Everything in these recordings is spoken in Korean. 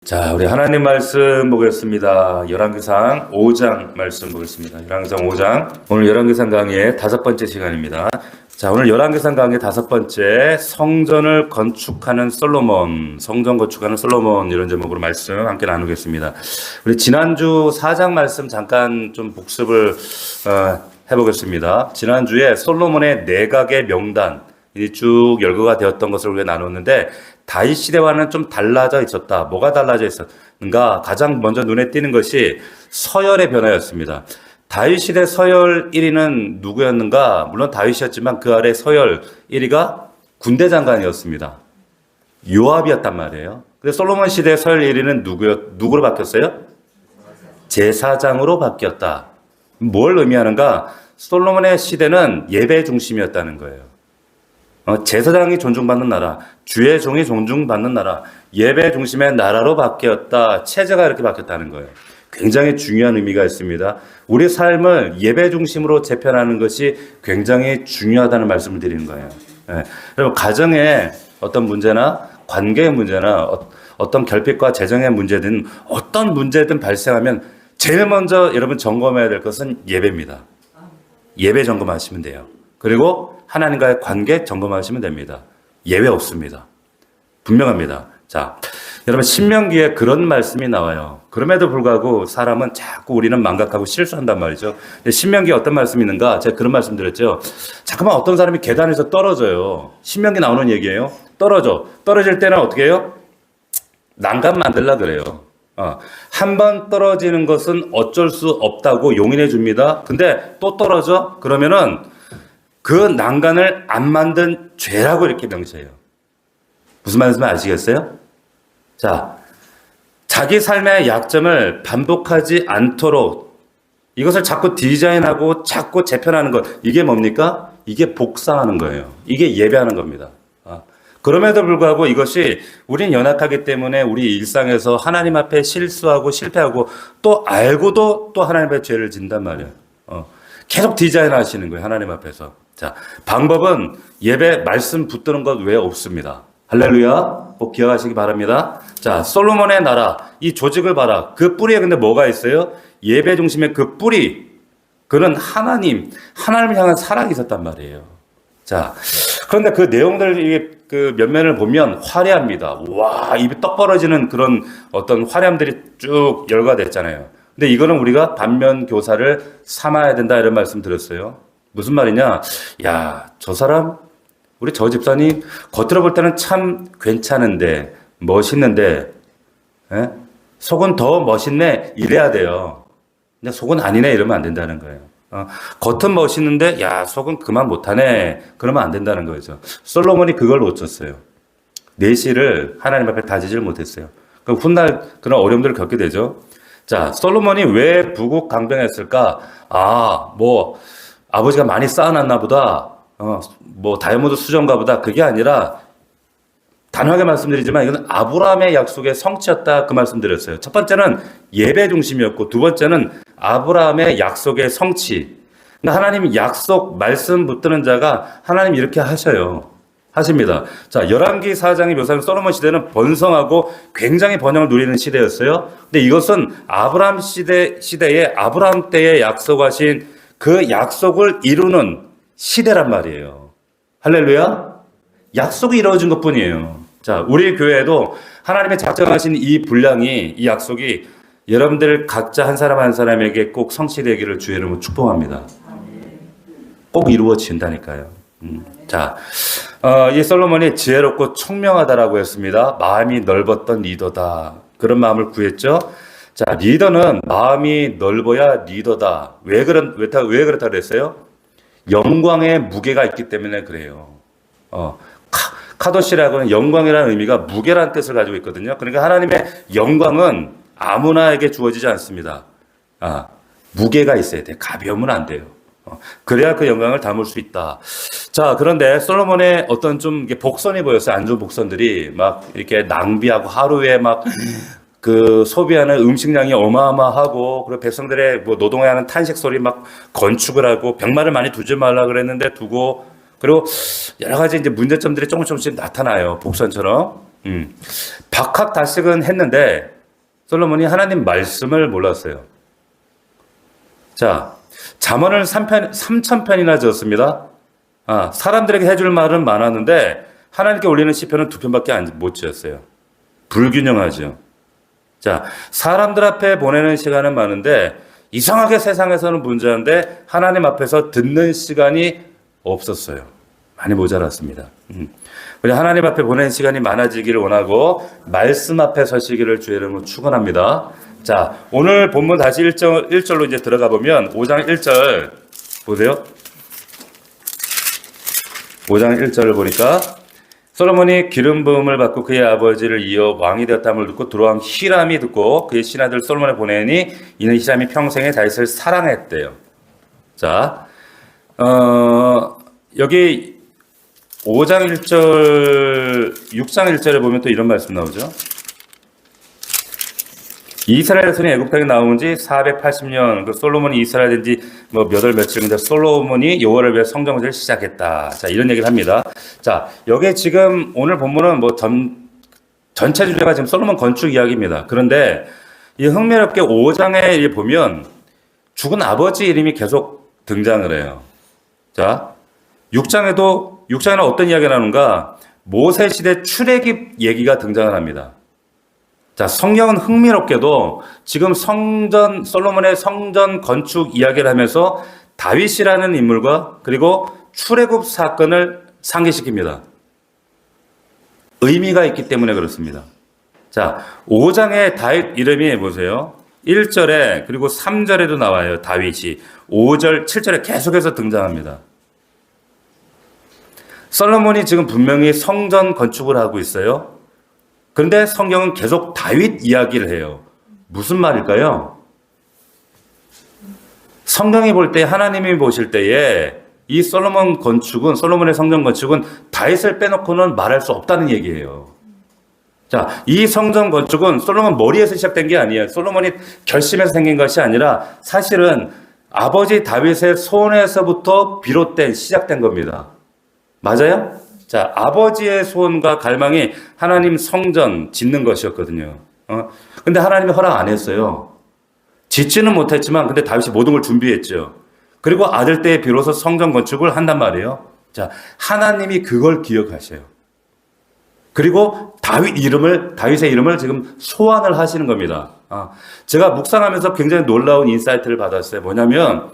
자, 우리 하나님 말씀 보겠습니다. 열왕기상 5장 말씀 보겠습니다. 열왕기상 5장. 오늘 열왕기상 강의의 5번째 시간입니다. 자, 오늘 열왕기상 강의 5번째 성전을 건축하는 솔로몬, 성전 건축하는 솔로몬 이런 제목으로 말씀 함께 나누겠습니다. 우리 지난주 4장 말씀 잠깐 좀 복습을 해보겠습니다. 지난주에 솔로몬의 내각의 명단 쭉 열거가 되었던 것을 우리가 나눴는데 다윗 시대와는 좀 달라져 있었다. 뭐가 달라져 있었는가? 가장 먼저 눈에 띄는 것이 서열의 변화였습니다. 다윗 시대 서열 1위는 누구였는가? 물론 다윗이었지만 그 아래 서열 1위가 군대 장관이었습니다. 요압이었단 말이에요. 근데 솔로몬 시대 서열 1위는 누구로 바뀌었어요? 제사장으로 바뀌었다. 뭘 의미하는가? 솔로몬의 시대는 예배 중심이었다는 거예요. 제사장이 존중받는 나라, 주의 종이 존중받는 나라, 예배 중심의 나라로 바뀌었다. 체제가 이렇게 바뀌었다는 거예요. 굉장히 중요한 의미가 있습니다. 우리 삶을 예배 중심으로 재편하는 것이 굉장히 중요하다는 말씀을 드리는 거예요. 그리고 가정의 어떤 문제나 관계의 문제나 어떤 결핍과 재정의 문제든 어떤 문제든 발생하면 제일 먼저 여러분 점검해야 될 것은 예배입니다. 예배 점검하시면 돼요. 그리고 하나님과의 관계 점검하시면 됩니다. 예외 없습니다. 분명합니다. 자, 여러분 신명기에 그런 말씀이 나와요. 그럼에도 불구하고 사람은 자꾸 우리는 망각하고 실수한단 말이죠. 신명기에 어떤 말씀이 있는가? 제가 그런 말씀 드렸죠. 잠깐만 어떤 사람이 계단에서 떨어져요. 신명기 나오는 얘기예요. 떨어질 때는 어떻게 해요? 난간 만들라 그래요. 한 번 떨어지는 것은 어쩔 수 없다고 용인해 줍니다. 근데 또 떨어져? 그러면은 그 난간을 안 만든 죄라고 이렇게 명시해요. 무슨 말인지 아시겠어요? 자, 자기 삶의 약점을 반복하지 않도록 이것을 자꾸 디자인하고 자꾸 재편하는 것. 이게 뭡니까? 이게 복사하는 거예요. 이게 예배하는 겁니다. 그럼에도 불구하고 이것이 우린 연약하기 때문에 우리 일상에서 하나님 앞에 실수하고 실패하고 또 알고도 또 하나님 앞에 죄를 진단 말이에요. 계속 디자인 하시는 거예요. 하나님 앞에서. 자, 방법은 예배 말씀 붙드는 것 외에 없습니다. 할렐루야. 꼭 기억하시기 바랍니다. 자, 솔로몬의 나라, 이 조직을 봐라. 그 뿌리에 근데 뭐가 있어요? 예배 중심의 그 뿌리. 그는 하나님을 향한 사랑이 있었단 말이에요. 자, 그런데 그 내용들, 그 면면을 보면 화려합니다. 와, 입이 떡 벌어지는 그런 어떤 화려함들이 쭉 열거됐잖아요. 근데 이거는 우리가 반면 교사를 삼아야 된다 이런 말씀 드렸어요. 무슨 말이냐? 야, 저 사람, 우리 저 집사님 겉으로 볼 때는 참 괜찮은데 멋있는데 속은 더 멋있네 이래야 돼요. 근데 속은 아니네 이러면 안 된다는 거예요. 겉은 멋있는데 야 속은 그만 못하네 그러면 안 된다는 거죠. 솔로몬이 그걸 놓쳤어요. 내실을 하나님 앞에 다지질 못했어요. 그럼 훗날 그런 어려움들을 겪게 되죠. 자, 솔로몬이 왜 부국 강병했을까? 아버지가 많이 쌓아놨나 보다. 다이아몬드 수정가 보다. 그게 아니라, 단호하게 말씀드리지만, 이건 아브라함의 약속의 성취였다. 그 말씀 드렸어요. 첫 번째는 예배 중심이었고, 두 번째는 아브라함의 약속의 성취. 그러니까 하나님 약속, 말씀 붙드는 자가 하나님 이렇게 하십니다. 자, 열왕기 4장이 묘사하는 솔로몬 시대는 번성하고 굉장히 번영을 누리는 시대였어요. 근데 이것은 아브라함 시대에 아브라함 때에 약속하신 그 약속을 이루는 시대란 말이에요. 할렐루야. 약속이 이루어진 것뿐이에요. 자, 우리 교회에도 하나님의 작정하신 이 분량이, 이 약속이 여러분들 각자 한 사람 한 사람에게 꼭 성취되기를 주의 이름으로 축복합니다. 꼭 이루어진다니까요. 자, 이 솔로몬이 지혜롭고聰명하다라고 했습니다. 마음이 넓었던 리더다. 그런 마음을 구했죠. 자, 리더는 마음이 넓어야 리더다. 왜 그렇다 그랬어요? 영광의 무게가 있기 때문에 그래요. 카도시라고는 영광이라는 의미가 무게라는 뜻을 가지고 있거든요. 그러니까 하나님의 영광은 아무나에게 주어지지 않습니다. 무게가 있어야 돼. 가벼우면 안 돼요. 그래야 그 영광을 담을 수 있다. 자, 그런데 솔로몬의 어떤 좀 복선이 보였어요. 안 좋은 복선들이 막 이렇게 낭비하고 하루에 막 그 소비하는 음식량이 어마어마하고 그리고 백성들의 노동해야 하는 탄식 소리 막 건축을 하고 병마를 많이 두지 말라 그랬는데 두고 그리고 여러 가지 이제 문제점들이 조금씩 나타나요. 복선처럼. 박학다식은 했는데 솔로몬이 하나님 말씀을 몰랐어요. 자, 잠언을 3,000편이나 지었습니다. 사람들에게 해줄 말은 많았는데 하나님께 올리는 시편은 2편밖에 못 지었어요. 불균형하죠. 자, 사람들 앞에 보내는 시간은 많은데 이상하게 세상에서는 문제인데 하나님 앞에서 듣는 시간이 없었어요. 많이 모자랐습니다. 우리 하나님 앞에 보내는 시간이 많아지기를 원하고 말씀 앞에 서시기를 주의 이름으로 축원합니다. 자, 오늘 본문 다시 1절로 이제 들어가 보면 5장 1절 보세요. 5장 1절을 보니까 솔로몬이 기름 부음을 받고 그의 아버지를 이어 왕이 되었다함을 듣고 들어온 히람이 듣고 그의 신하들 솔로몬을 보내니 이는 히람이 평생에 다윗을 사랑했대요. 자, 여기 5장 1절, 6장 1절에 보면 또 이런 말씀 나오죠. 이스라엘 손이 애굽 땅에 나온 지 480년, 그 솔로몬이 이스라엘 된 지 몇 월 며칠, 근데 솔로몬이 여호와를 위해 성전 건축을 시작했다. 자, 이런 얘기를 합니다. 자, 여기 지금 오늘 본문은 전체 주제가 지금 솔로몬 건축 이야기입니다. 그런데 이 흥미롭게 5장에 보면 죽은 아버지 이름이 계속 등장을 해요. 자, 6장에는 어떤 이야기가 나오는가? 모세 시대 출애굽 얘기가 등장을 합니다. 자, 성경은 흥미롭게도 지금 솔로몬의 성전 건축 이야기를 하면서 다윗이라는 인물과 그리고 출애굽 사건을 상기시킵니다. 의미가 있기 때문에 그렇습니다. 자, 5장에 다윗 이름이 보세요. 1절에 그리고 3절에도 나와요. 다윗이 5절, 7절에 계속해서 등장합니다. 솔로몬이 지금 분명히 성전 건축을 하고 있어요. 그런데 성경은 계속 다윗 이야기를 해요. 무슨 말일까요? 성경이 볼 때, 하나님이 보실 때에 이 솔로몬의 성전 건축은 다윗을 빼놓고는 말할 수 없다는 얘기예요. 자, 이 성전 건축은 솔로몬 머리에서 시작된 게 아니에요. 솔로몬이 결심해서 생긴 것이 아니라 사실은 아버지 다윗의 소원에서부터 시작된 겁니다. 맞아요? 자, 아버지의 소원과 갈망이 하나님 성전 짓는 것이었거든요. 근데 하나님이 허락 안 했어요. 짓지는 못했지만, 근데 다윗이 모든 걸 준비했죠. 그리고 아들 때에 비로소 성전 건축을 한단 말이에요. 자, 하나님이 그걸 기억하셔요. 그리고 다윗의 이름을 지금 소환을 하시는 겁니다. 제가 묵상하면서 굉장히 놀라운 인사이트를 받았어요. 뭐냐면,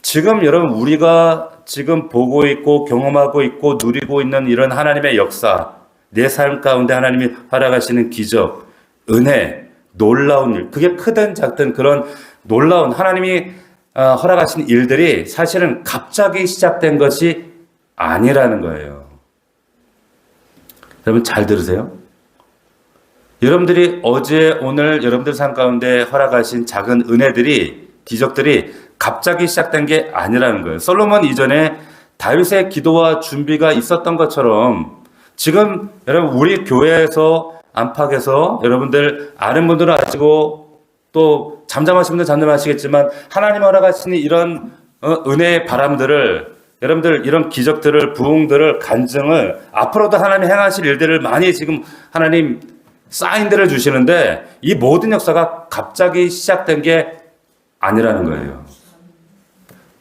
지금 여러분 우리가 지금 보고 있고 경험하고 있고 누리고 있는 이런 하나님의 역사, 내 삶 가운데 하나님이 허락하시는 기적, 은혜, 놀라운 일, 그게 크든 작든 그런 놀라운 하나님이 허락하신 일들이 사실은 갑자기 시작된 것이 아니라는 거예요. 여러분 잘 들으세요. 여러분들이 어제 오늘 여러분들 삶 가운데 허락하신 작은 은혜들이, 기적들이 갑자기 시작된 게 아니라는 거예요. 솔로몬 이전에 다윗의 기도와 준비가 있었던 것처럼 지금 여러분 우리 교회에서 안팎에서 여러분들 아는 분들은 아시고 또 잠잠하신 분들은 잠잠하시겠지만 하나님 허락하시는 이런 은혜의 바람들을 여러분들 이런 기적들을 부흥들을 간증을 앞으로도 하나님 행하실 일들을 많이 지금 하나님 사인들을 주시는데 이 모든 역사가 갑자기 시작된 게 아니라는 거예요.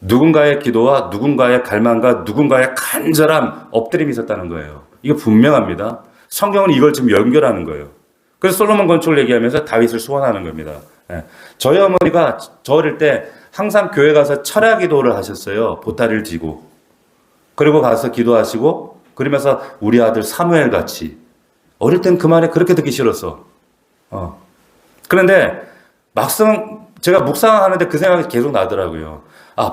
누군가의 기도와 누군가의 갈망과 누군가의 간절한 엎드림이 있었다는 거예요. 이거 분명합니다. 성경은 이걸 지금 연결하는 거예요. 그래서 솔로몬 건축을 얘기하면서 다윗을 소원하는 겁니다. 저희 어머니가 저 어릴 때 항상 교회 가서 철야 기도를 하셨어요. 보따리를 지고. 그리고 가서 기도하시고 그러면서 우리 아들 사무엘 같이. 어릴 땐 그 말이 그렇게 듣기 싫었어. 그런데 막상 제가 묵상하는데 그 생각이 계속 나더라고요.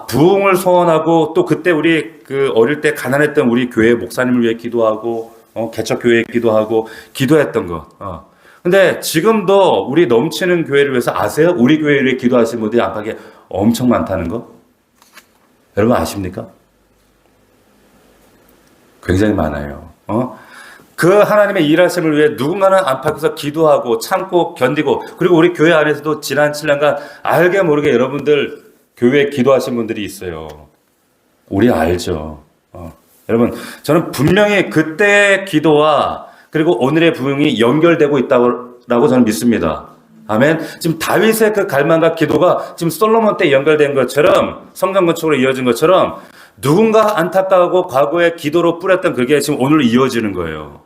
부흥을 소원하고 또 그때 우리 어릴 때 가난했던 우리 교회 목사님을 위해 기도하고 개척교회에 기도하고 기도했던 거. 근데 지금도 우리 넘치는 교회를 위해서 아세요? 우리 교회를 위해 기도하시는 분들이 안팎에 엄청 많다는 거? 여러분 아십니까? 굉장히 많아요. 그 하나님의 일하심을 위해 누군가는 안팎에서 기도하고 참고 견디고 그리고 우리 교회 안에서도 지난 7년간 알게 모르게 여러분들 교회에 기도하신 분들이 있어요. 우리 알죠. 여러분 저는 분명히 그때의 기도와 그리고 오늘의 부흥이 연결되고 있다고 저는 믿습니다. 아멘. 지금 다윗의 그 갈망과 기도가 지금 솔로몬 때 연결된 것처럼 성전 건축으로 이어진 것처럼 누군가 안타까워하고 과거의 기도로 뿌렸던 그게 지금 오늘 이어지는 거예요.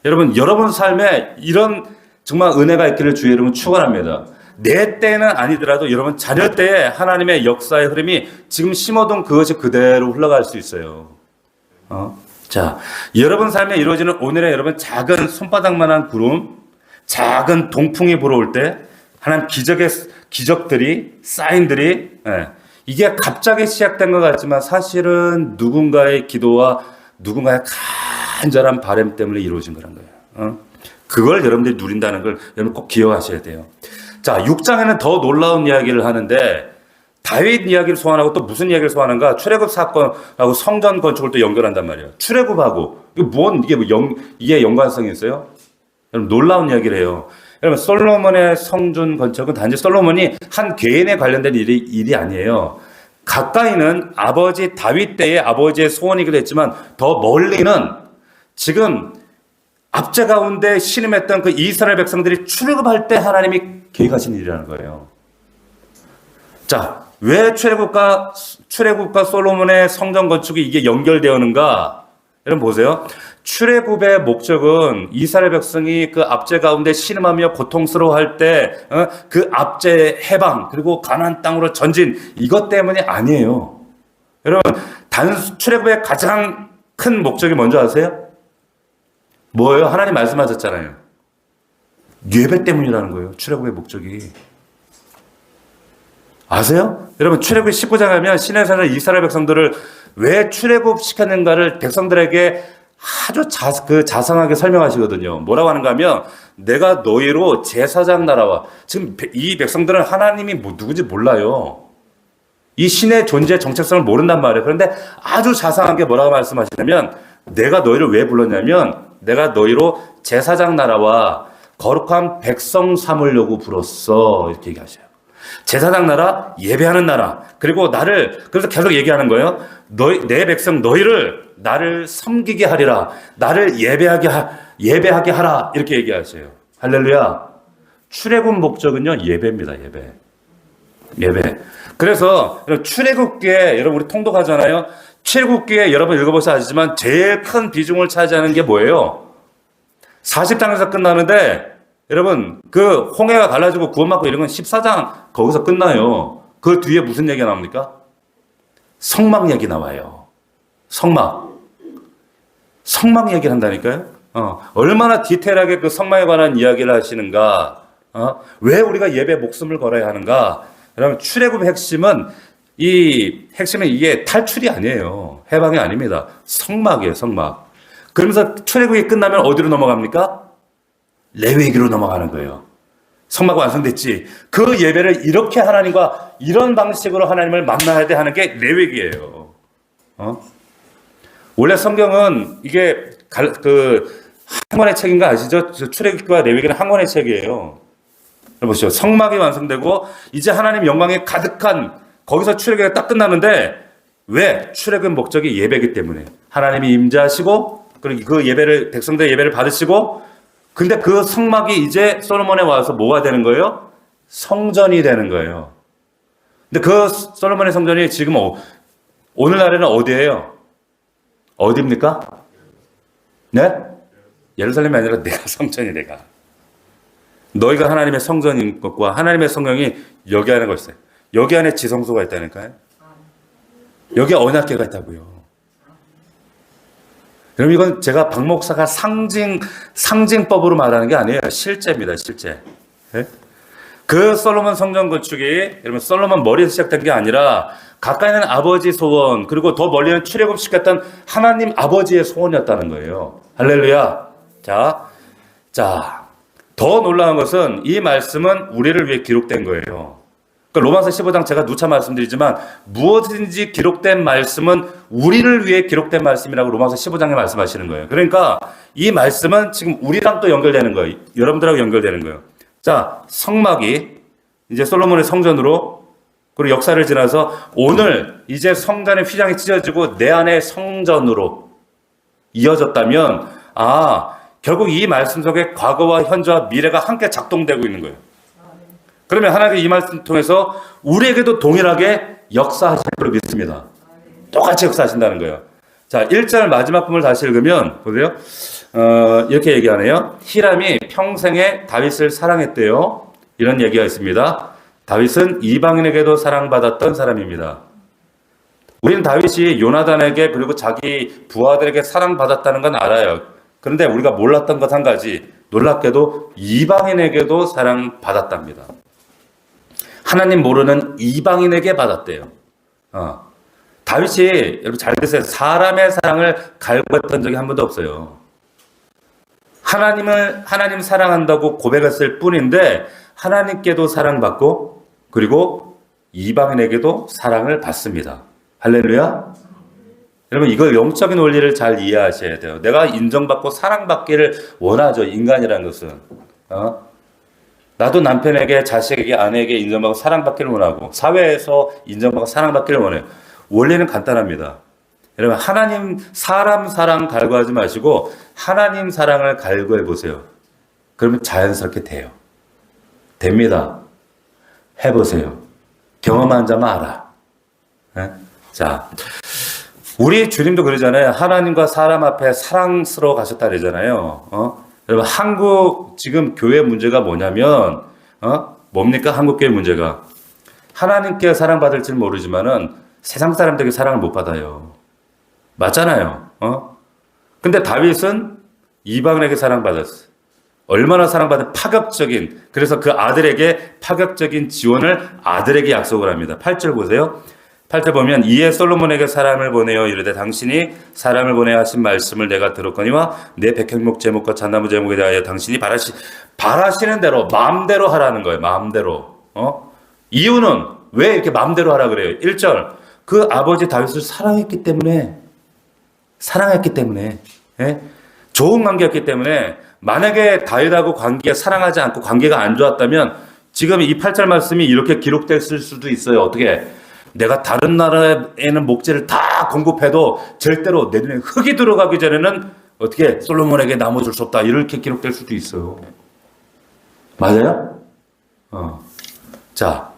여러분 삶에 이런 정말 은혜가 있기를 주의 이름으로 축원합니다. 내 때는 아니더라도 여러분 자녀 때에 하나님의 역사의 흐름이 지금 심어둔 그것이 그대로 흘러갈 수 있어요. 자, 여러분 삶에 이루어지는 오늘의 여러분 작은 손바닥만한 구름, 작은 동풍이 불어올 때 하나님 기적들이 사인들이 이게 갑자기 시작된 것 같지만 사실은 누군가의 기도와 누군가의 간절한 바람 때문에 이루어진 거란 거예요. 그걸 여러분들이 누린다는 걸 여러분 꼭 기억하셔야 돼요. 자, 6장에는 더 놀라운 이야기를 하는데 다윗 이야기를 소환하고 또 무슨 이야기를 소환하는가? 출애굽 사건하고 성전 건축을 또 연결한단 말이에요. 출애굽하고 이게 연관성이 있어요? 여러분 놀라운 이야기를 해요. 여러분 솔로몬의 성전 건축은 단지 솔로몬이 한 개인에 관련된 일이 아니에요. 가까이는 아버지 다윗 때의 아버지의 소원이기도 했지만 더 멀리는 지금 압제 가운데 신음했던 그 이스라엘 백성들이 출애굽할 때 하나님이 계획하신 일이라는 거예요. 자, 왜 출애굽과 솔로몬의 성전 건축이 이게 연결되었는가? 여러분 보세요. 출애굽의 목적은 이스라엘 백성이 그 압제 가운데 신음하며 고통스러워할 때 그 압제의 해방 그리고 가나안 땅으로 전진 이것 때문이 아니에요. 여러분 출애굽의 가장 큰 목적이 뭔지 아세요? 뭐예요? 하나님 말씀하셨잖아요. 예배 때문이라는 거예요. 출애굽의 목적이. 아세요? 여러분 출애굽 19장 하면 시내산을 이스라엘 백성들을 왜 출애굽시켰는가를 백성들에게 아주 자상하게 설명하시거든요. 뭐라고 하는가 하면 내가 너희로 제사장 나라와 지금 이 백성들은 하나님이 누구인지 몰라요. 이 신의 존재 정체성을 모른단 말이에요. 그런데 아주 자상하게 뭐라고 말씀하시냐면 내가 너희를 왜 불렀냐면 내가 너희로 제사장 나라와 거룩한 백성 삼으려고 불렀어. 이렇게 얘기하셔요. 제사장 나라, 예배하는 나라. 그리고 그래서 계속 얘기하는 거예요. 내 백성 너희를 나를 섬기게 하리라. 나를 예배하게 하라. 이렇게 얘기하세요. 할렐루야. 출애굽 목적은요, 예배입니다. 예배. 그래서 출애굽기에 여러분 우리 통독하잖아요. 출애굽기에 여러분 읽어보셔야 아시지만 제일 큰 비중을 차지하는 게 뭐예요? 40장에서 끝나는데 여러분 그 홍해가 갈라지고 구원받고 이런 건 14장 거기서 끝나요. 그 뒤에 무슨 얘기가 나옵니까? 성막 얘기 나와요. 성막 얘기를 한다니까요. 얼마나 디테일하게 그 성막에 관한 이야기를 하시는가. 왜 우리가 예배 목숨을 걸어야 하는가. 여러분 출애굽의 핵심은 이게 탈출이 아니에요. 해방이 아닙니다. 성막이에요. 성막. 그러면서 출애굽이 끝나면 어디로 넘어갑니까? 레위기로 넘어가는 거예요. 성막 완성됐지. 그 예배를 이렇게 하나님과 이런 방식으로 하나님을 만나야 돼 하는 게 레위기예요. 원래 성경은 이게 한 권의 책인 거 아시죠? 출애굽기와 레위기는 한 권의 책이에요. 보시죠. 성막이 완성되고 이제 하나님 영광이 가득한 거기서 출애굽이 딱 끝나는데 왜? 출애굽 목적이 예배이기 때문에 하나님이 임재하시고 그리고 그 예배를 백성들의 예배를 받으시고 근데 그 성막이 이제 솔로몬에 와서 뭐가 되는 거예요? 성전이 되는 거예요. 근데 그 솔로몬의 성전이 지금 오늘날에는 어디예요? 어디입니까? 네? 예루살렘이 아니라 내가 성전이 내가. 너희가 하나님의 성전인 것과 하나님의 성령이 여기 안에 있어요. 여기 안에 지성소가 있다니까요. 여기 언약궤가 있다고요. 여러분 이건 제가 박 목사가 상징법으로 말하는 게 아니에요. 실제입니다. 실제. 네? 그 솔로몬 성전 건축이 여러분 솔로몬 머리에서 시작된 게 아니라 가까이는 아버지 소원 그리고 더 멀리는 출애굽시켰던 하나님 아버지의 소원이었다는 거예요. 할렐루야. 자, 더 놀라운 것은 이 말씀은 우리를 위해 기록된 거예요. 그러니까 로마서 15장 제가 누차 말씀드리지만 무엇인지 기록된 말씀은 우리를 위해 기록된 말씀이라고 로마서 15장에 말씀하시는 거예요. 그러니까 이 말씀은 지금 우리랑 또 연결되는 거예요. 여러분들하고 연결되는 거예요. 자, 성막이 이제 솔로몬의 성전으로 그리고 역사를 지나서 오늘 이제 성전의 휘장이 찢어지고 내 안에 성전으로 이어졌다면 결국 이 말씀 속에 과거와 현재와 미래가 함께 작동되고 있는 거예요. 그러면 하나님의 이 말씀 통해서 우리에게도 동일하게 역사하실 걸 믿습니다. 똑같이 역사하신다는 거예요. 자, 1절 마지막 부분을 다시 읽으면 보세요. 이렇게 얘기하네요. 히람이 평생에 다윗을 사랑했대요. 이런 얘기가 있습니다. 다윗은 이방인에게도 사랑받았던 사람입니다. 우리는 다윗이 요나단에게 그리고 자기 부하들에게 사랑받았다는 건 알아요. 그런데 우리가 몰랐던 것 한 가지, 놀랍게도 이방인에게도 사랑받았답니다. 하나님 모르는 이방인에게 받았대요. 다윗이 여러분 잘 들으세요. 사람의 사랑을 갈구했던 적이 한 번도 없어요. 하나님 사랑한다고 고백했을 뿐인데 하나님께도 사랑받고 그리고 이방인에게도 사랑을 받습니다. 할렐루야. 여러분 이걸 영적인 원리를 잘 이해하셔야 돼요. 내가 인정받고 사랑받기를 원하죠. 인간이라는 것은. 나도 남편에게, 자식에게, 아내에게 인정받고 사랑받기를 원하고 사회에서 인정받고 사랑받기를 원해요. 원리는 간단합니다. 여러분 하나님 사람 사랑 갈구하지 마시고 하나님 사랑을 갈구해 보세요. 그러면 자연스럽게 돼요. 됩니다. 해보세요. 경험한 자만 알아. 네? 자, 우리 주님도 그러잖아요. 하나님과 사람 앞에 사랑스러워 가셨다 그러잖아요. 여러분 한국 지금 교회 문제가 뭐냐면 뭡니까? 한국 교회 문제가 하나님께 사랑받을지는 모르지만은 세상 사람들에게 사랑을 못 받아요. 맞잖아요. 근데 다윗은 이방인에게 사랑받았어. 얼마나 사랑받은 파격적인, 그래서 그 아들에게 파격적인 지원을 아들에게 약속을 합니다. 8절 보세요. 8절 보면 이에 솔로몬에게 사람을 보내어 이르되 당신이 사람을 보내어 하신 말씀을 내가 들었거니와 내 백향목 제목과 잣나무 제목에 대하여 당신이 바라시는 대로 마음대로 하라는 거예요. 마음대로. 이유는 왜 이렇게 마음대로 하라 그래요? 1절 그 아버지 다윗을 사랑했기 때문에 예? 좋은 관계였기 때문에 만약에 다윗하고 사랑하지 않고 관계가 안 좋았다면 지금 이 8절 말씀이 이렇게 기록됐을 수도 있어요. 어떻게? 내가 다른 나라에는 목재를 다 공급해도 절대로 내 눈에 흙이 들어가기 전에는 어떻게 솔로몬에게 나무 줄 수 없다. 이렇게 기록될 수도 있어요. 맞아요? 자,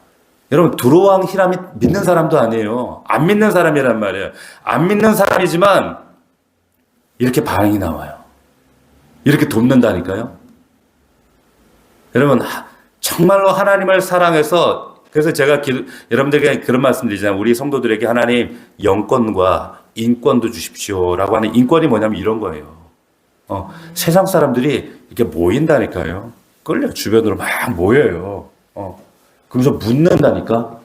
여러분 두로왕 히람이 믿는 사람도 아니에요. 안 믿는 사람이란 말이에요. 안 믿는 사람이지만 이렇게 반응이 나와요. 이렇게 돕는다니까요. 여러분 정말로 하나님을 사랑해서 그래서 제가 여러분들에게 그런 말씀 드리잖아요. 우리 성도들에게 하나님 영권과 인권도 주십시오라고 하는 인권이 뭐냐면 이런 거예요. 세상 사람들이 이렇게 모인다니까요. 끌려 주변으로 막 모여요. 그러면서 묻는다니까.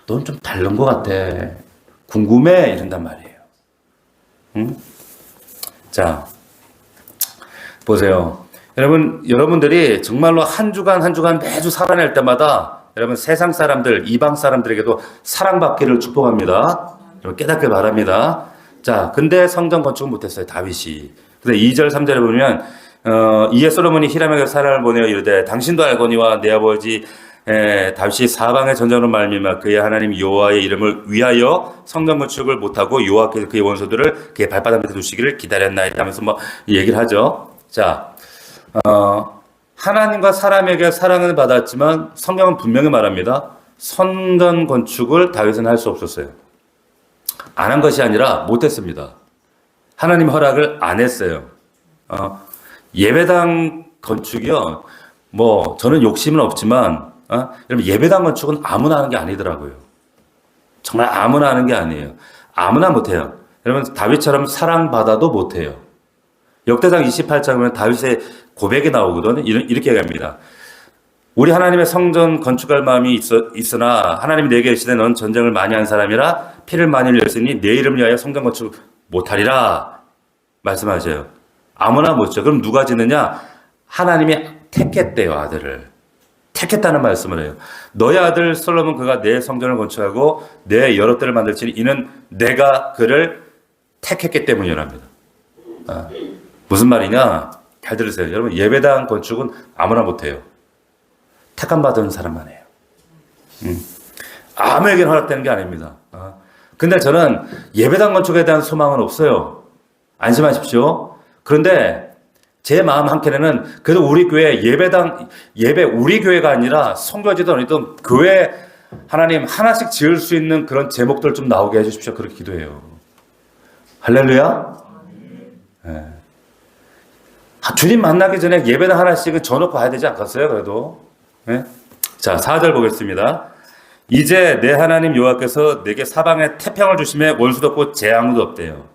넌 좀 다른 것 같아. 궁금해 이런단 말이에요. 응? 자, 보세요. 여러분들이 정말로 한 주간 매주 살아낼 때마다 여러분 세상 사람들, 이방 사람들에게도 사랑받기를 축복합니다. 여러분 깨닫길 바랍니다. 자, 근데 성전 건축은 못했어요. 다윗이. 근데 2절, 3절에 보면 이에 솔로몬이 히람에게 사람을 보내어 이르되 당신도 알거니와 내 아버지 다윗이 사방의 전쟁으로 말미암아 그의 하나님 여호와의 이름을 위하여 성전 건축을 못하고 여호와께서 그의 원수들을 그의 발바닥 밑에 두시기를 기다렸나이다 하면서 뭐 얘기를 하죠. 자, 하나님과 사람에게 사랑을 받았지만 성경은 분명히 말합니다. 성전 건축을 다윗은 할 수 없었어요. 안 한 것이 아니라 못했습니다. 하나님 허락을 안 했어요. 예배당 건축이요. 뭐 저는 욕심은 없지만 여러분 예배당 건축은 아무나 하는 게 아니더라고요. 정말 아무나 하는 게 아니에요. 아무나 못해요. 여러분 다윗처럼 사랑받아도 못해요. 역대상 28장 보면 다윗의 고백이 나오거든요. 이렇게 얘기합니다. 우리 하나님의 성전 건축할 마음이 있으나 하나님이 내게 이르시되 너는 전쟁을 많이 한 사람이라 피를 많이 흘렸으니 내 이름을 위하여 성전 건축 못하리라 말씀하셔요. 아무나 못죠. 그럼 누가 짓느냐? 하나님이 택했대요. 아들을. 택했다는 말씀을 해요. 너의 아들 솔로몬 그가 내 성전을 건축하고 내 여러 때를 만들지니 이는 내가 그를 택했기 때문이랍니다. 무슨 말이냐? 잘 들으세요. 여러분 예배당 건축은 아무나 못해요. 택함 받은 사람만 해요. 아무에게나 허락되는 게 아닙니다. 근데 저는 예배당 건축에 대한 소망은 없어요. 안심하십시오. 그런데 제 마음 한켠에는 그래도 우리 교회 예배 우리 교회가 아니라 성교지도 아니던 교회 하나님 하나씩 지을 수 있는 그런 제목들 좀 나오게 해주십시오. 그렇게 기도해요. 할렐루야. 네. 주님 만나기 전에 예배는 하나씩은 져놓고 가야 되지 않겠어요? 그래도. 네? 자, 4절 보겠습니다. 이제 내 하나님 여호와께서 내게 사방에 태평을 주심에 원수도 없고 재앙도 없대요.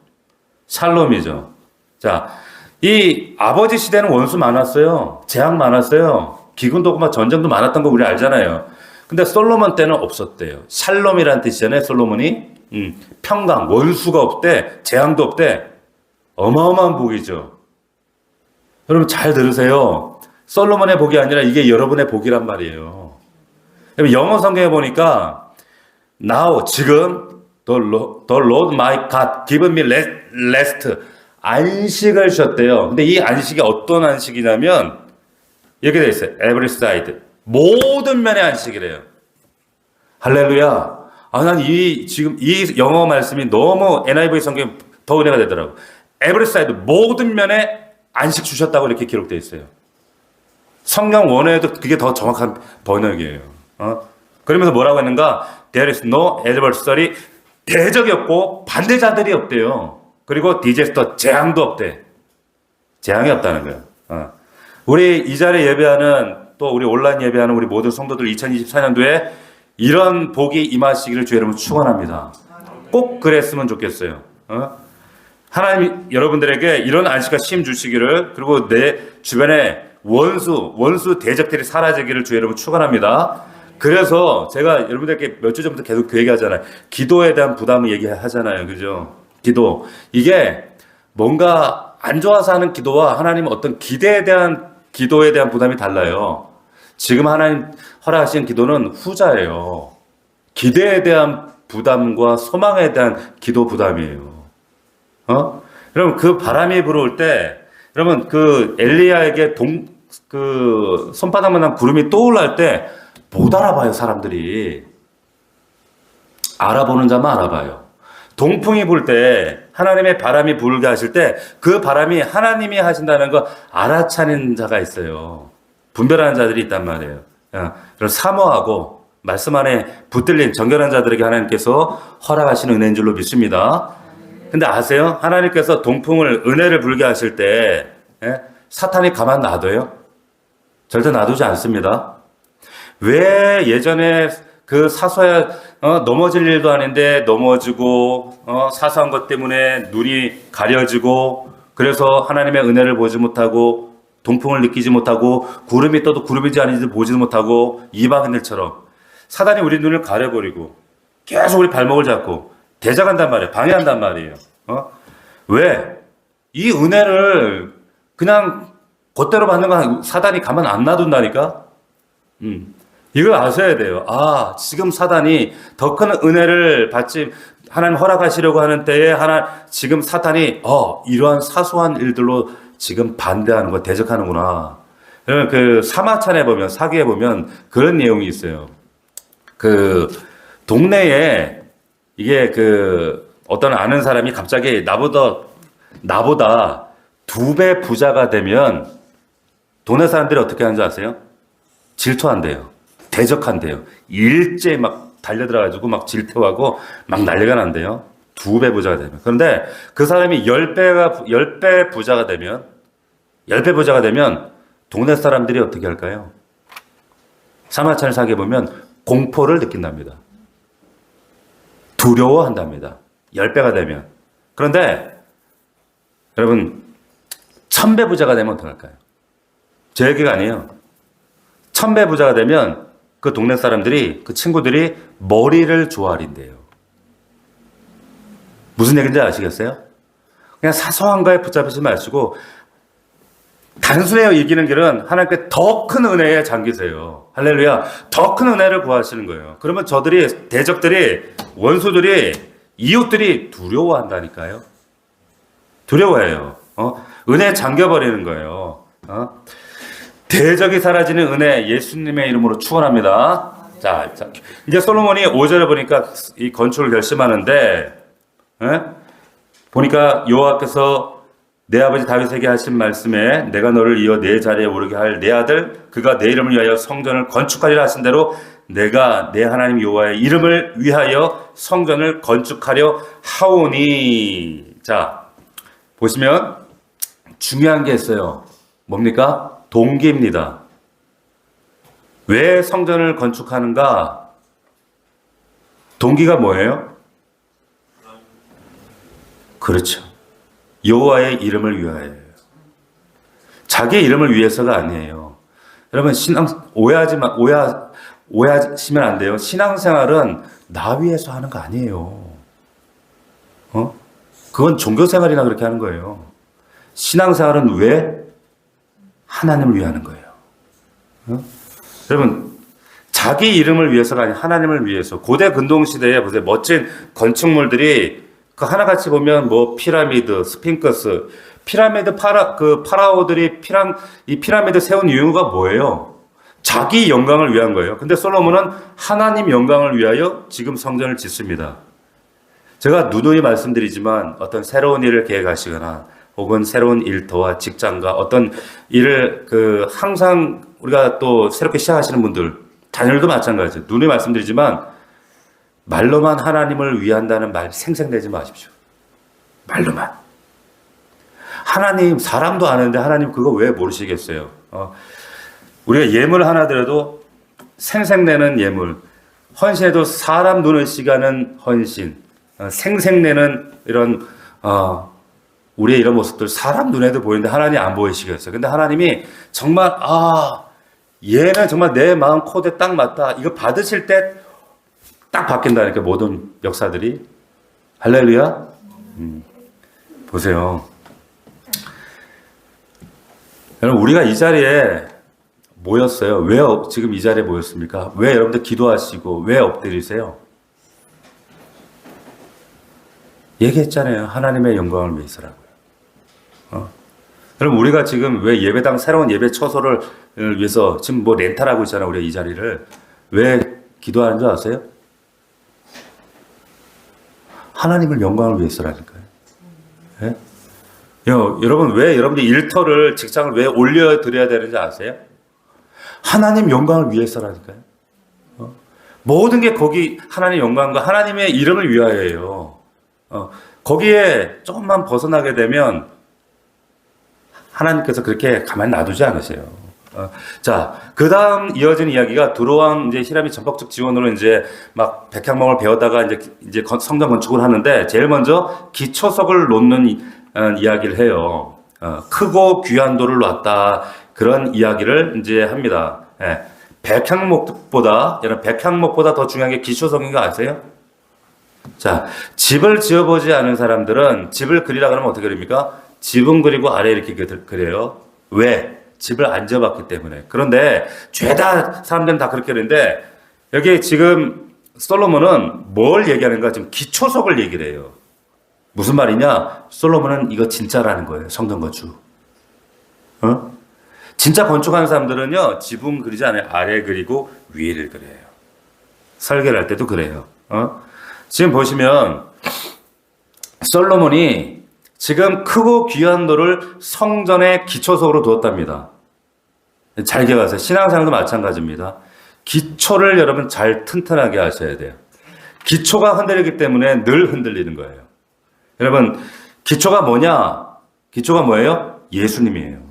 샬롬이죠. 자, 이 아버지 시대는 원수 많았어요. 재앙 많았어요. 기근도 없고 막 전쟁도 많았던 거 우리 알잖아요. 근데 솔로몬 때는 없었대요. 샬롬이라는 뜻이잖아요. 솔로몬이 평강, 원수가 없대, 재앙도 없대. 어마어마한 복이죠. 여러분 잘 들으세요. 솔로몬의 복이 아니라 이게 여러분의 복이란 말이에요. 영어 성경에 보니까 Now 지금 the Lord my God given me rest 안식을 주셨대요. 근데 이 안식이 어떤 안식이냐면 이렇게 되어 있어요. Every side 모든 면의 안식이래요. 할렐루야. 난 지금 이 영어 말씀이 너무 NIV 성경에 더 은혜가 되더라고. Every side 모든 면에 안식 주셨다고 이렇게 기록되어 있어요. 성경 원어에도 그게 더 정확한 번역이에요. 그러면서 뭐라고 했는가? There is no adversary. 대적이 없고 반대자들이 없대요. 그리고 디제스터 재앙도 없대. 재앙이 없다는 거예요. 우리 이 자리에 예배하는 또 우리 온라인 예배하는 우리 모든 성도들 2024년도에 이런 복이 임하시기를 주 여러분 축원합니다. 꼭 그랬으면 좋겠어요. 하나님 여러분들에게 이런 안식과 쉼 주시기를 그리고 내 주변에 원수 대적들이 사라지기를 주 여러분 축원합니다. 그래서 제가 여러분들께 몇 주 전부터 계속 그 얘기하잖아요. 기도에 대한 부담을 얘기하잖아요. 그죠? 기도. 이게 뭔가 안 좋아서 하는 기도와 하나님 어떤 기도에 대한 부담이 달라요. 지금 하나님 허락하신 기도는 후자예요. 기대에 대한 부담과 소망에 대한 기도 부담이에요. 여러분 그 바람이 불어올 때 여러분 그 엘리야에게 그 손바닥만한 구름이 떠올랄 때 못 알아봐요. 사람들이 알아보는 자만 알아봐요. 동풍이 불 때 하나님의 바람이 불게 하실 때 그 바람이 하나님이 하신다는 거 알아차리는 자가 있어요. 분별하는 자들이 있단 말이에요. 그럼 사모하고 말씀 안에 붙들린 정결한 자들에게 하나님께서 허락하시는 은혜인 줄로 믿습니다. 근데 아세요? 하나님께서 동풍을 은혜를 불게 하실 때 사탄이 가만 놔둬요? 절대 놔두지 않습니다. 왜 예전에 그 사소한 넘어질 일도 아닌데 넘어지고 사소한 것 때문에 눈이 가려지고 그래서 하나님의 은혜를 보지 못하고 동풍을 느끼지 못하고 구름이 떠도 구름인지 아닌지 보지도 못하고 이방인들처럼 사단이 우리 눈을 가려버리고 계속 우리 발목을 잡고 대적한단 말이에요. 방해한단 말이에요. 왜? 이 은혜를 그냥 그대로 받는 건 사단이 가만 안 놔둔다니까? 이걸 아셔야 돼요. 지금 사단이 더 큰 은혜를 받지, 하나님 허락하시려고 하는 때에 지금 사탄이, 이러한 사소한 일들로 지금 반대하는 거, 대적하는구나. 그러면 그 사마찬에 보면, 사기에 보면 그런 내용이 있어요. 그 동네에 이게 어떤 아는 사람이 갑자기 나보다 2배 부자가 되면 동네 사람들이 어떻게 하는지 아세요? 질투한대요. 대적한대요. 일제히 막 달려들어가지고 막 질투하고 막 난리가 난대요. 2배 부자가 되면. 그런데 그 사람이 10배 부자가 되면 동네 사람들이 어떻게 할까요? 사마찬을 사기에 보면 공포를 느낀답니다. 두려워한답니다. 10배가 되면. 그런데 여러분 1000배 부자가 되면 어떡할까요? 제 얘기가 아니에요. 1000배 부자가 되면 그 동네 사람들이, 그 친구들이 머리를 조아린대요. 무슨 얘기인지 아시겠어요? 그냥 사소한 거에 붙잡히지 마시고 단순해요. 이기는 길은 하나님께 더 큰 은혜에 잠기세요. 할렐루야. 더 큰 은혜를 구하시는 거예요. 그러면 대적들이, 원수들이, 이웃들이 두려워한다니까요. 두려워해요. 은혜에 잠겨버리는 거예요. 대적이 사라지는 은혜 예수님의 이름으로 축원합니다. 자, 이제 솔로몬이 5절에 보니까 이 건축을 결심하는데 보니까 여호와께서 내 아버지 다윗에게 하신 말씀에 내가 너를 이어 내 자리에 오르게 할 내 아들 그가 내 이름을 위하여 성전을 건축하리라 하신 대로 내가 내 하나님 여호와의 이름을 위하여 성전을 건축하려 하오니. 자, 보시면 중요한 게 있어요. 뭡니까? 동기입니다. 왜 성전을 건축하는가? 동기가 뭐예요? 그렇죠. 여호와의 이름을 위하여요. 자기의 이름을 위해서가 아니에요. 여러분 오해하시면 안 돼요. 신앙생활은 나 위해서 하는 거 아니에요. 그건 종교생활이나 그렇게 하는 거예요. 신앙생활은 왜? 하나님을 위해 하는 거예요. 여러분 자기 이름을 위해서가 아니라 하나님을 위해서. 고대 근동시대에 보세요. 멋진 건축물들이 그 하나같이 보면 뭐 피라미드, 스핑크스, 피라미드 파라오들이 이 피라미드 세운 이유가 뭐예요? 자기 영광을 위한 거예요. 근데 솔로몬은 하나님 영광을 위하여 지금 성전을 짓습니다. 제가 누누이 말씀드리지만 어떤 새로운 일을 계획하시거나 혹은 새로운 일터와 직장과 어떤 일을 항상 우리가 또 새롭게 시작하시는 분들, 자녀들도 마찬가지죠. 누누이 말씀드리지만 말로만 하나님을 위한다는 말 생생내지 마십시오. 말로만. 하나님, 사람도 아는데 하나님 그거 왜 모르시겠어요? 우리가 예물 하나 드려도 생생내는 예물, 헌신해도 사람 눈을 시가는 헌신, 생생내는 이런 우리의 이런 모습들 사람 눈에도 보이는데 하나님 안 보이시겠어요? 근데 하나님이 정말 얘는 정말 내 마음 코드에 딱 맞다. 이거 받으실 때 딱 바뀐다니까 모든 역사들이. 할렐루야. 보세요. 여러분 우리가 이 자리에 모였어요. 왜 지금 이 자리에 모였습니까? 왜 여러분들 기도하시고 왜 엎드리세요? 얘기했잖아요. 하나님의 영광을 위해서라고요. 여러분 우리가 지금 왜 예배당 새로운 예배 처소를 위해서 지금 뭐 렌탈하고 있잖아요. 우리가 이 자리를. 왜 기도하는 줄 아세요? 하나님을 영광을 위해서라니까요. 네? 여러분 왜 여러분들 일터를 직장을 왜 올려드려야 되는지 아세요? 하나님 영광을 위해서라니까요. 모든 게 거기 하나님 영광과 하나님의 이름을 위하여예요. 거기에 조금만 벗어나게 되면 하나님께서 그렇게 가만히 놔두지 않으세요. 자, 그 다음 이어진 이야기가 두로왕 이제 히람이 전폭적 지원으로 이제 막 백향목을 베어다가 이제 성전 건축을 하는데 제일 먼저 기초석을 놓는 이야기를 해요. 크고 귀한 돌을 놨다. 그런 이야기를 이제 합니다. 예. 백향목보다 더 중요한 게 기초석인 거 아세요? 자, 집을 지어보지 않은 사람들은 집을 그리라 그러면 어떻게 그립니까? 집은 그리고 아래 이렇게 그래요. 왜? 집을 안 지어봤기 때문에. 그런데 죄다 사람들은 다 그렇게 그러는데 여기 지금 솔로몬은 뭘 얘기하는가? 지금 기초석을 얘기를 해요. 무슨 말이냐? 솔로몬은 이거 진짜라는 거예요. 성전 건축. 진짜 건축하는 사람들은요, 지붕 그리지 않아요. 아래 그리고 위를 그려요. 설계를 할 때도 그래요. 지금 보시면 솔로몬이 지금 크고 귀한 돌을 성전의 기초석으로 두었답니다. 잘 기억하세요. 신앙생활도 마찬가지입니다. 기초를 여러분 잘 튼튼하게 하셔야 돼요. 기초가 흔들리기 때문에 늘 흔들리는 거예요. 여러분, 기초가 뭐냐? 기초가 뭐예요? 예수님이에요.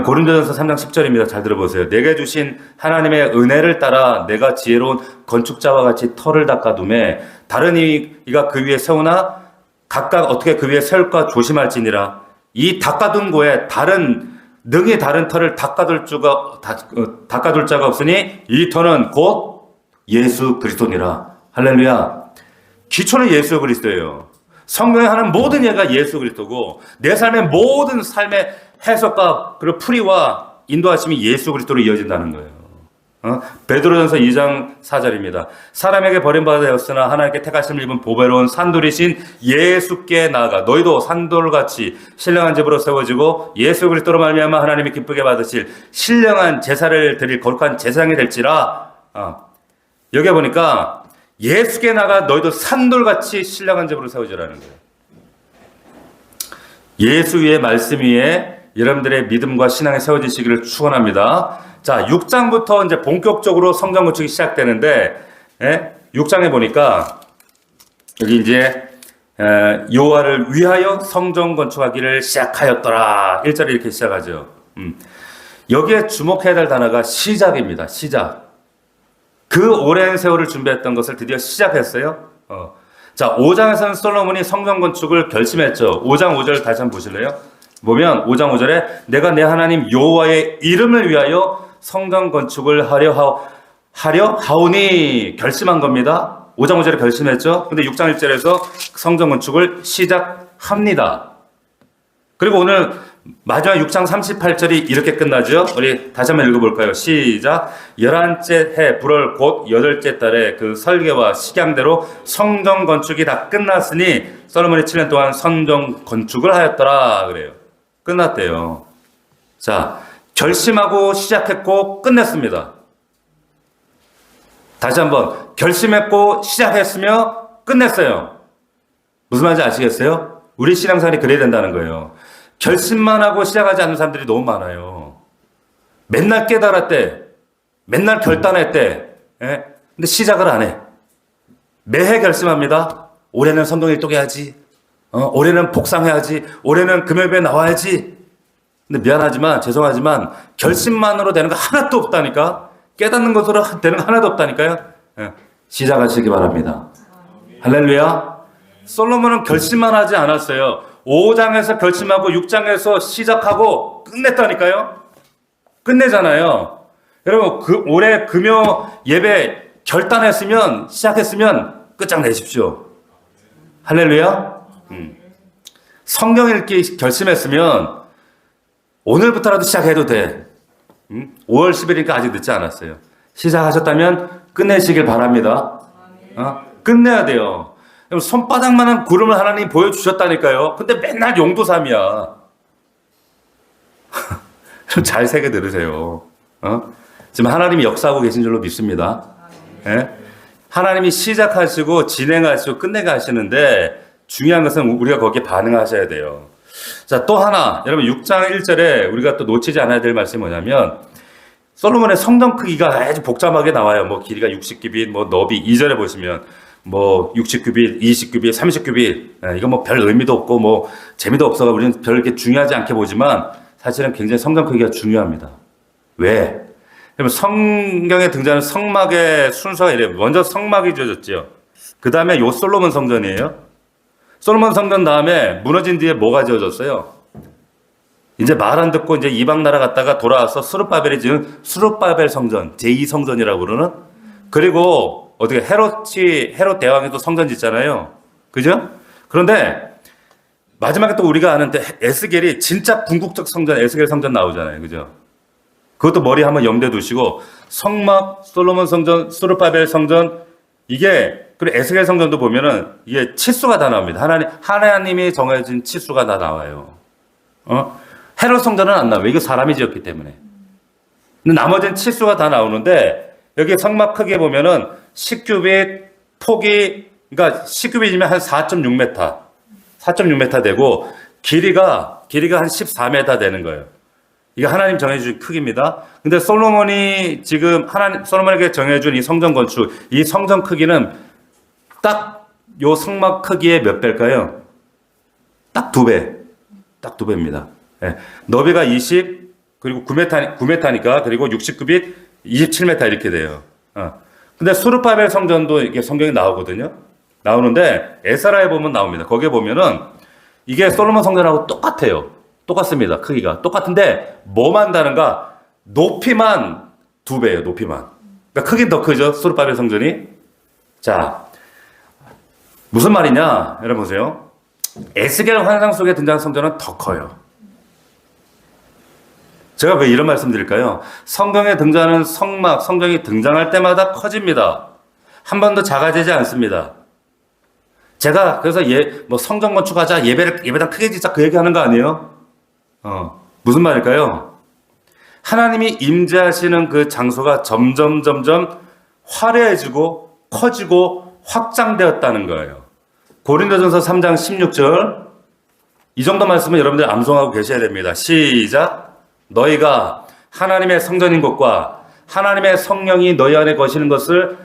고린도전서 3장 10절입니다. 잘 들어보세요. 내게 주신 하나님의 은혜를 따라 내가 지혜로운 건축자와 같이 터를 닦아둠에 다른 이가 그 위에 세우나 각각 어떻게 그 위에 세울까 조심할지니라. 이 닦아둔 곳에 능히 다른 터를 닦아둘 자가 없으니 이 터는 곧 예수 그리스도니라. 할렐루야. 기초는 예수 그리스도예요. 성경에 하는 모든 예가 예수 그리스도고 내 삶의 모든 삶의 해석과 그리고 풀이와 인도하심이 예수 그리스도로 이어진다는 거예요. 베드로전서 2장 4절입니다. 사람에게 버림받아 되었으나 하나님께 택하심을 입은 보배로운 산돌이신 예수께 나아가 너희도 산돌같이 신령한 집으로 세워지고 예수 그리스도로 말미암아 하나님이 기쁘게 받으실 신령한 제사를 드릴 거룩한 제사장이 될지라. 여기 보니까 예수께 나아가 너희도 산돌같이 신령한 집으로 세워지라는 거예요. 예수 위에 말씀 위에 여러분들의 믿음과 신앙이 세워지시기를 축원합니다. 자, 6장부터 이제 본격적으로 성전 건축이 시작되는데 6장에 보니까 여기 이제 여호와를 위하여 성전 건축하기를 시작하였더라. 1절에 이렇게 시작하죠. 여기에 주목해야 될 단어가 시작입니다. 시작. 그 오랜 세월을 준비했던 것을 드디어 시작했어요. 자, 5장에서는 솔로몬이 성전 건축을 결심했죠. 5장 5절 다시 한번 보실래요? 보면 5장 5절에 내가 내 하나님 여호와의 이름을 위하여 성전 건축을 하려 하오니 결심한 겁니다. 5장 5절에 결심했죠. 근데 6장 1절에서 성전 건축을 시작합니다. 그리고 오늘 마지막 6장 38절이 이렇게 끝나죠. 우리 다시 한번 읽어볼까요? 시작. 11째 해 불월 곧 8째 달에 그 설계와 식양대로 성전 건축이 다 끝났으니 솔로몬이 7년 동안 성전 건축을 하였더라. 그래요. 끝났대요. 자, 결심하고 시작했고 끝냈습니다. 다시 한번 결심했고 시작했으며 끝냈어요. 무슨 말인지 아시겠어요? 우리 신앙생활이 그래야 된다는 거예요. 결심만 하고 시작하지 않는 사람들이 너무 많아요. 맨날 깨달았대. 맨날 결단했대. 근데 시작을 안 해. 매해 결심합니다. 올해는 성경 일독해야지. 올해는 복상해야지. 올해는 금요일에 나와야지. 근데 미안하지만 죄송하지만 결심만으로 되는 거 하나도 없다니까. 깨닫는 것으로 되는 거 하나도 없다니까요. 시작하시기 바랍니다. 할렐루야. 솔로몬은 결심만 하지 않았어요. 5장에서 결심하고 6장에서 시작하고 끝냈다니까요. 끝내잖아요. 여러분 올해 금요 예배 결단했으면 시작했으면 끝장내십시오. 할렐루야. 성경 읽기 결심했으면 오늘부터라도 시작해도 돼. 5월 10일이니까 아직 늦지 않았어요. 시작하셨다면 끝내시길 바랍니다. 끝내야 돼요. 손바닥만한 구름을 하나님 보여주셨다니까요. 근데 맨날 용도삼이야. 좀 잘 새겨 들으세요. 지금 하나님이 역사하고 계신 줄로 믿습니다. 하나님이 시작하시고 진행하시고 끝내게 하시는데 중요한 것은 우리가 거기에 반응하셔야 돼요. 자, 또 하나, 여러분 6장 1절에 우리가 또 놓치지 않아야 될 말씀이 뭐냐면 솔로몬의 성전 크기가 아주 복잡하게 나와요. 뭐 길이가 60규빗, 뭐 너비 2절에 보시면 뭐 60규빗, 20규빗, 30규빗. 이거 뭐 별 의미도 없고 뭐 재미도 없어서 우리는 별 이렇게 중요하지 않게 보지만 사실은 굉장히 성전 크기가 중요합니다. 왜? 그러면 성경에 등장하는 성막의 순서가 이래요. 먼저 성막이 지어졌죠. 그 다음에 요 솔로몬 성전이에요. 솔로몬 성전 다음에 무너진 뒤에 뭐가 지어졌어요? 이제 말 안 듣고 이제 이방 나라 갔다가 돌아와서 스룹바벨이 지은 스룹바벨 성전, 제2성전이라고 그러는. 그리고 어떻게 헤롯 대왕이 또 성전 짓잖아요. 그죠? 그런데 마지막에 또 우리가 아는 에스겔이 진짜 궁극적 성전, 에스겔 성전 나오잖아요. 그죠? 그것도 머리 한번 염두에 두시고 성막, 솔로몬 성전, 스룹바벨 성전 이게 그리고 에스겔 성전도 보면은 이게 치수가 다 나옵니다. 하나님이 정해진 치수가 다 나와요. 헤롯 성전은 안 나와요. 이거 사람이 지었기 때문에. 근데 나머지는 치수가 다 나오는데 여기 성막 크기에 보면은 10규빗 폭이 그러니까 10규빗이면 한 4.6m. 4.6m 되고 길이가 한 14m 되는 거예요. 이게 하나님 정해준 크기입니다. 근데 솔로몬에게 정해준 이 성전 건축, 이 성전 크기는 딱 요 성막 크기의 몇 배일까요? 딱 2배. 딱 2배입니다. 네. 너비가 20, 그리고 9m니까, 그리고 60규빗, 27m 이렇게 돼요. 근데 수르바벨 성전도 이게 성경에 나오거든요. 나오는데, 에스라에 보면 나옵니다. 거기에 보면은, 이게 솔로몬 성전하고 똑같아요. 똑같습니다. 크기가. 똑같은데, 뭐만 다른가? 높이만 2배예요, 높이만. 그러니까 크긴 더 크죠, 수르바벨 성전이. 자, 무슨 말이냐? 여러분 보세요. 에스겔 환상 속에 등장한 성전은 더 커요. 제가 왜 이런 말씀 드릴까요? 성경에 등장하는 성막, 성전이 등장할 때마다 커집니다. 한 번도 작아지지 않습니다. 제가 그래서 뭐 성전 건축하자, 예배당 크게 짓자 그 얘기 하는 거 아니에요? 무슨 말일까요? 하나님이 임재하시는 그 장소가 점점 화려해지고 커지고 확장되었다는 거예요. 고린도전서 3장 16절 이 정도 말씀은 여러분들 암송하고 계셔야 됩니다. 시작. 너희가 하나님의 성전인 것과 하나님의 성령이 너희 안에 거시는 것을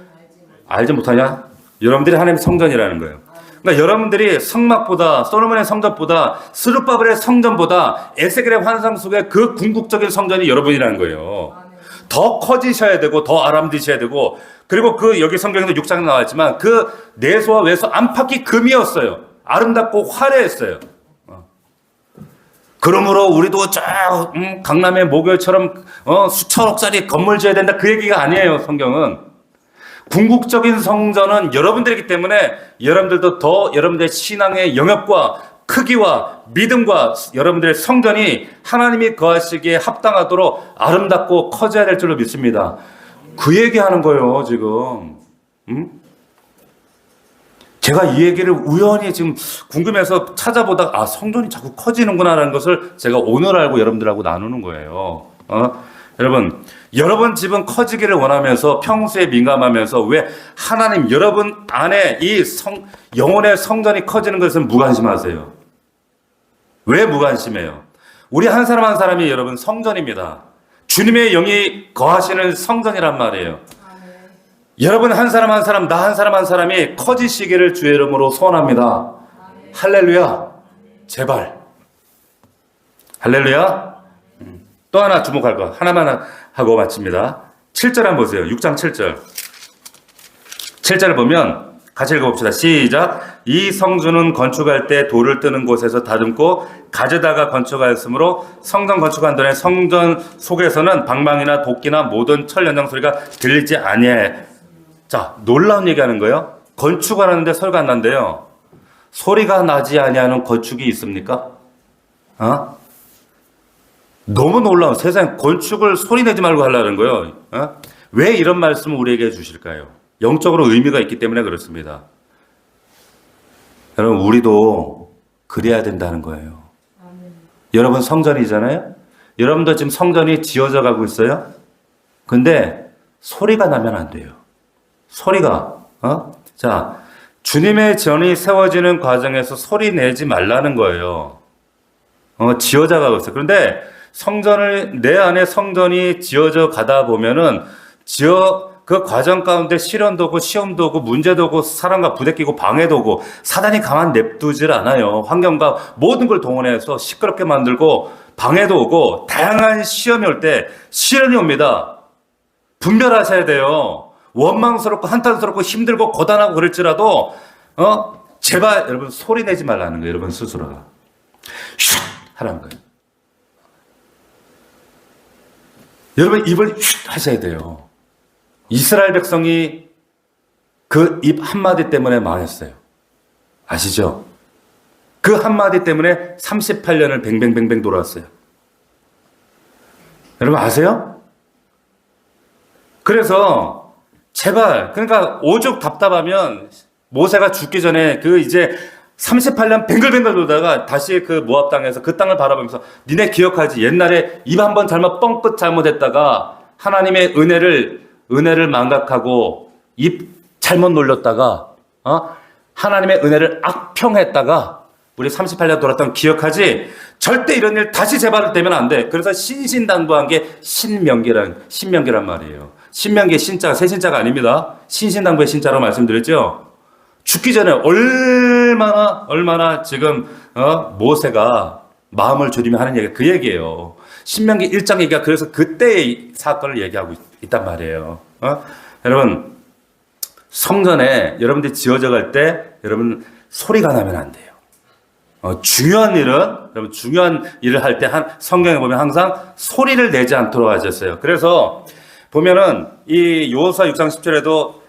알지 못하냐? 여러분들이 하나님의 성전이라는 거예요. 그러니까 여러분들이 성막보다, 솔로몬의 성전보다, 스룹바벨의 성전보다 에스겔의 환상 속의 그 궁극적인 성전이 여러분이라는 거예요. 더 커지셔야 되고 더 아름드셔야 되고, 그리고 그 여기 성경에도 6장 나왔지만 그 내소와 외소 안팎이 금이었어요. 아름답고 화려했어요. 그러므로 우리도 저 강남의 모교처럼 수천억짜리 건물 지어야 된다, 그 얘기가 아니에요. 성경은 궁극적인 성전은 여러분들이기 때문에 여러분들도 더 여러분들의 신앙의 영역과 크기와 믿음과 여러분들의 성전이 하나님이 거하시기에 합당하도록 아름답고 커져야 될 줄로 믿습니다. 그 얘기하는 거예요, 지금. 제가 이 얘기를 우연히 지금 궁금해서 찾아보다가 성전이 자꾸 커지는구나라는 것을 제가 오늘 알고 여러분들하고 나누는 거예요. 여러분 집은 커지기를 원하면서 평소에 민감하면서 왜 하나님 여러분 안에 이 영혼의 성전이 커지는 것은 무관심하세요? 왜 무관심해요? 우리 한 사람 한 사람이 여러분 성전입니다. 주님의 영이 거하시는 성전이란 말이에요. 여러분 한 사람 한 사람, 나 한 사람 한 사람이 커지시기를 주의 이름으로 소원합니다. 할렐루야. 제발. 할렐루야. 또 하나 주목할 거 하나만 하고 마칩니다. 7절 한번 보세요. 6장 7절. 7절을 보면 같이 읽어봅시다. 시작. 이 성전은 건축할 때 돌을 뜨는 곳에서 다듬고 가져다가 건축하였으므로 성전 건축한 전에 성전 속에서는 방망이나 도끼나 모든 철 연장 소리가 들리지 아니해. 자, 놀라운 얘기하는 거예요. 건축하는데 소리가 안 난대요. 소리가 나지 아니하는 건축이 있습니까? 너무 놀라운, 세상에 건축을 소리 내지 말고 하려는 거예요. 왜 이런 말씀을 우리에게 해주실까요? 영적으로 의미가 있기 때문에 그렇습니다. 여러분, 우리도 그래야 된다는 거예요. 여러분 성전이잖아요. 여러분도 지금 성전이 지어져 가고 있어요. 근데 소리가 나면 안 돼요. 소리가 자, 주님의 전이 세워지는 과정에서 소리 내지 말라는 거예요. 지어져 가고 있어요. 그런데 내 안에 성전이 지어져 가다 보면은 그 과정 가운데 시련도 오고 시험도 오고 문제도 오고 사람과 부대끼고 방해도 오고 사단이 가만 냅두질 않아요. 환경과 모든 걸 동원해서 시끄럽게 만들고 방해도 오고 다양한 시험이 올 때 시련이 옵니다. 분별하셔야 돼요. 원망스럽고 한탄스럽고 힘들고 고단하고 그럴지라도 제발 여러분 소리 내지 말라는 거예요. 여러분 스스로가 쉿 하라는 거예요. 여러분 입을 쉿 하셔야 돼요. 이스라엘 백성이 그 입 한마디 때문에 망했어요. 아시죠? 그 한마디 때문에 38년을 뱅뱅뱅뱅 돌았어요. 여러분 아세요? 그래서 제발, 그러니까 오죽 답답하면 모세가 죽기 전에 이제 38년 뱅글뱅글 돌다가 다시 그 모압 땅에서 그 땅을 바라보면서 니네 기억하지? 옛날에 입 한 번 뻥끗 잘못했다가 하나님의 은혜를 망각하고 입 잘못 놀렸다가 하나님의 은혜를 악평했다가 우리 38년 돌았던 기억하지? 절대 이런 일 다시 재발되면 안 돼. 그래서 신신당부한 게 신명기란 말이에요. 신명기의 신자가 새 신자가 아닙니다. 신신당부의 신자라고 말씀드렸죠. 죽기 전에 얼마나 지금 모세가 마음을 졸이며 하는 얘기가 그 얘기예요. 신명기 1장 얘기가 그래서 그때의 사건을 얘기하고 있단 말이에요. 여러분 성전에 여러분들이 지어져 갈 때 여러분 소리가 나면 안 돼요. 중요한 일을 할 때 성경에 보면 항상 소리를 내지 않도록 하셨어요. 그래서 보면은 이 여호수아 6장 10절에도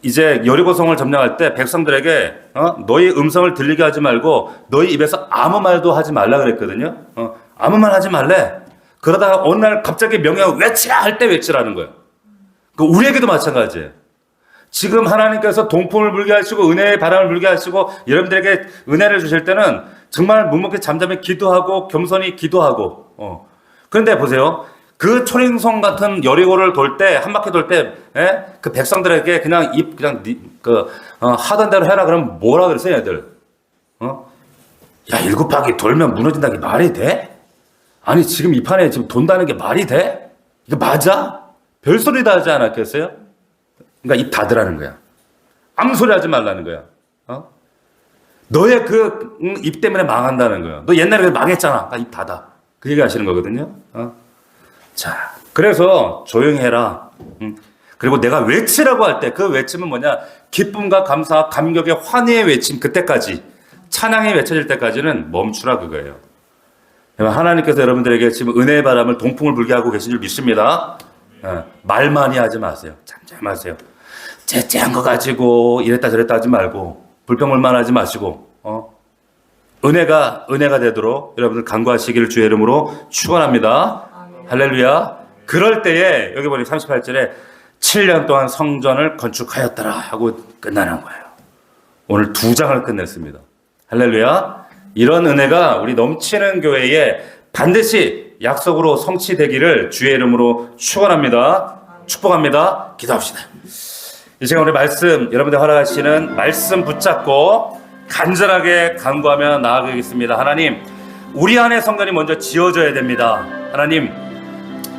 이제 여리고성을 점령할 때 백성들에게 너희 음성을 들리게 하지 말고 너희 입에서 아무 말도 하지 말라 그랬거든요. 아무 말 하지 말래. 그러다가 어느 날 갑자기 명령을 외치라 할 때 외치라는 거예요. 우리에게도 마찬가지예요. 지금 하나님께서 동풍을 불게 하시고 은혜의 바람을 불게 하시고 여러분들에게 은혜를 주실 때는 정말 묵묵히 잠잠히 기도하고 겸손히 기도하고 그런데 보세요. 그 초린성 같은 여리고를 한 바퀴 돌 때 그 백성들에게 그냥 하던 대로 해라 그러면 뭐라 그랬어요, 애들? 야, 7바퀴 돌면 무너진다는 게 말이 돼? 아니, 지금 이 판에 지금 돈다는 게 말이 돼? 이거 맞아? 별소리 다 하지 않았겠어요? 그러니까 입 닫으라는 거야. 아무 소리 하지 말라는 거야. 어? 너의 그 입 때문에 망한다는 거야. 너 옛날에 망했잖아. 입 닫아. 그 얘기 하시는 거거든요. 어? 자, 그래서 조용히 해라. 그리고 내가 외치라고 할 때 그 외침은 뭐냐? 기쁨과 감사, 감격의 환희의 외침, 그때까지 찬양이 외쳐질 때까지는 멈추라 그거예요. 하나님께서 여러분들에게 지금 은혜의 바람을 동풍을 불게 하고 계신 줄 믿습니다. 말 많이 하지 마세요. 잠잠하세요. 째째한 거 가지고 이랬다 저랬다 하지 말고 불평불만 하지 마시고 은혜가 되도록 여러분들 간구하시기를 주의 이름으로 축원합니다. 할렐루야. 그럴 때에 여기 보니 38절에 7년 동안 성전을 건축하였더라 하고 끝나는 거예요. 오늘 2장을 끝냈습니다. 할렐루야. 이런 은혜가 우리 넘치는 교회에 반드시 약속으로 성취되기를 주의 이름으로 축원합니다. 축복합니다. 기도합시다. 이 시간 우리 말씀, 여러분들 허락하시는 말씀 붙잡고 간절하게 간구하며 나아가겠습니다. 하나님, 우리 안에 성전이 먼저 지어져야 됩니다. 하나님,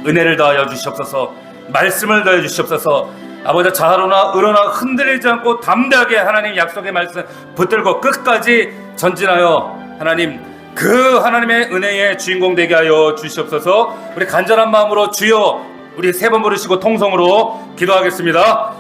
은혜를 더하여 주시옵소서. 말씀을 더해 주시옵소서. 아버지, 자하로나 의로나 흔들리지 않고 담대하게 하나님 약속의 말씀 붙들고 끝까지 전진하여 하나님, 그 하나님의 은혜의 주인공 되게 하여 주시옵소서. 우리 간절한 마음으로 주여, 우리 3번 부르시고 통성으로 기도하겠습니다.